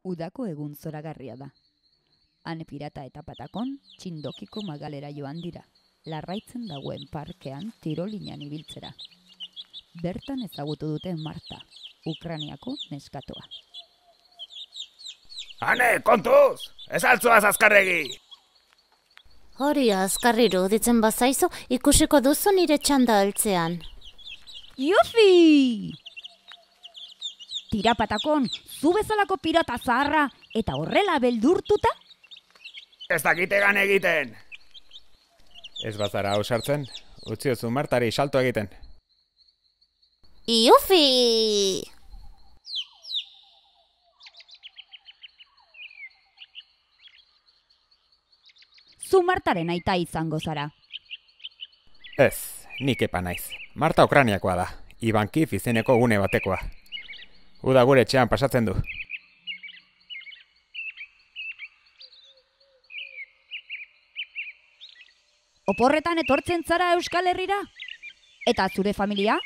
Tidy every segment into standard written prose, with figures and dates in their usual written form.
Udako egun zoragarria da. Han pirata eta patakon txindokiko magalera joan dira, larraitzen dagoen parkean tirolinan ibiltzera. Bertan ezagutu dute Marta, Ukraniako neskatoa. Hane, kontuz! Ez altzoaz azkarregi! Hori azkarriru ditzen bazaizu, ikusiko duzu nire txanda altzean. Iufi! Tira patakon, zu bezalako pirata zaharra eta horrela beldurtuta? Ez dakitegan egiten! Ez bazara ausartzen, utziozu Martari salto egiten. Iufi! Zu Martaren aita izango zara. Ez, nik epa naiz. Marta Ukraniakoa da, Ivan Kif izeneko gune batekoa. Uda gure etxean pasatzen du. Oporretan etortzen zara Euskal Herrira? Eta zure familia?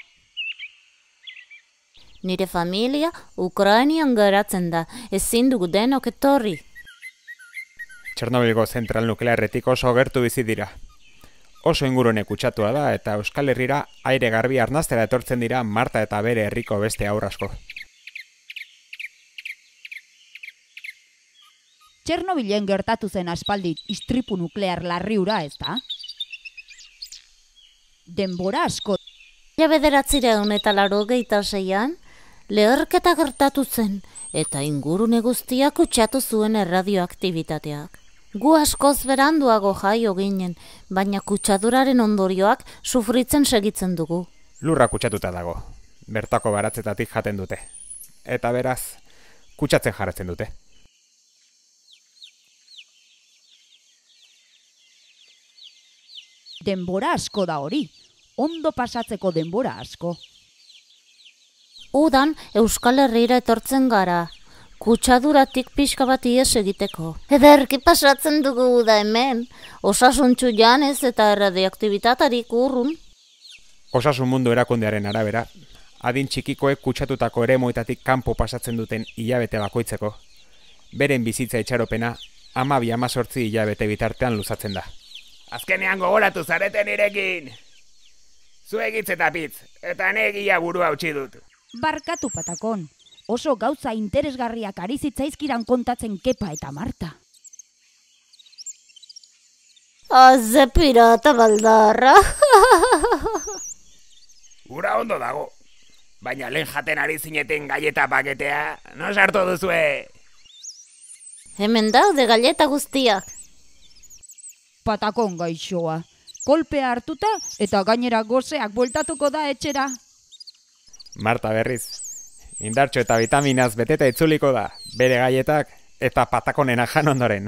Nire familia Ukrainian garatzen da, ezin dugu denok etorri. Txernobilgo zentral nuklearretik oso gertu bizi dira. Oso ingurune kutsatua da eta Euskal Herrira aire garbi arnastera etortzen dira Marta eta bere herriko beste haur asko. Txernobilen gertatu zen aspaldi istripu nuklear larri hura, ezta? Denbora asko. Ja 1986an, leherketa gertatu zen, eta ingurune guztiak kutsatu zuen erradioaktibitateak. Gu askoz beranduago jaio ginen, baina kutsaduraren ondorioak sufritzen segitzen dugu. Lurra kutsatuta dago, bertako baratzetatik jaten dute. Eta beraz, kutsatzen jarratzen dute. Denbora asko da hori, ondo pasatzeko denbora asko. Udan Euskal Herrira etortzen gara, kutsaduratik pixka bat ihes egiteko. Ederki pasatzen dugu uda hemen, osasuntsu janez eta erradioaktibitaterik urrun. Osasun mundu erakundearen arabera, adin txikikoek kutsatutako eremuetatik kanpo pasatzen duten hilabete bakoitzeko, beren bizitza itxaropena 12-18 hilabete bitartean luzatzen da. Azkenean gogoratu zareten irekin! Zuegitz eta pitz, eta negia burua utzi dut. Barkatu patakon, oso gauza interesgarriak ari zitzaizkidan kontatzen Kepa eta Marta. Aze pirata baldarra! Ura ondo dago, baina lehen jaten ari zineten galleta paketea, no sartu duzue? Hemen daude galleta guztiak. Patakon gaixoa, kolpea hartuta eta gainera goseak bueltatuko da etxera. Marta berriz, indartxo eta vitaminaz beteta itzuliko da, bere gaietak eta patakonena jan ondoren.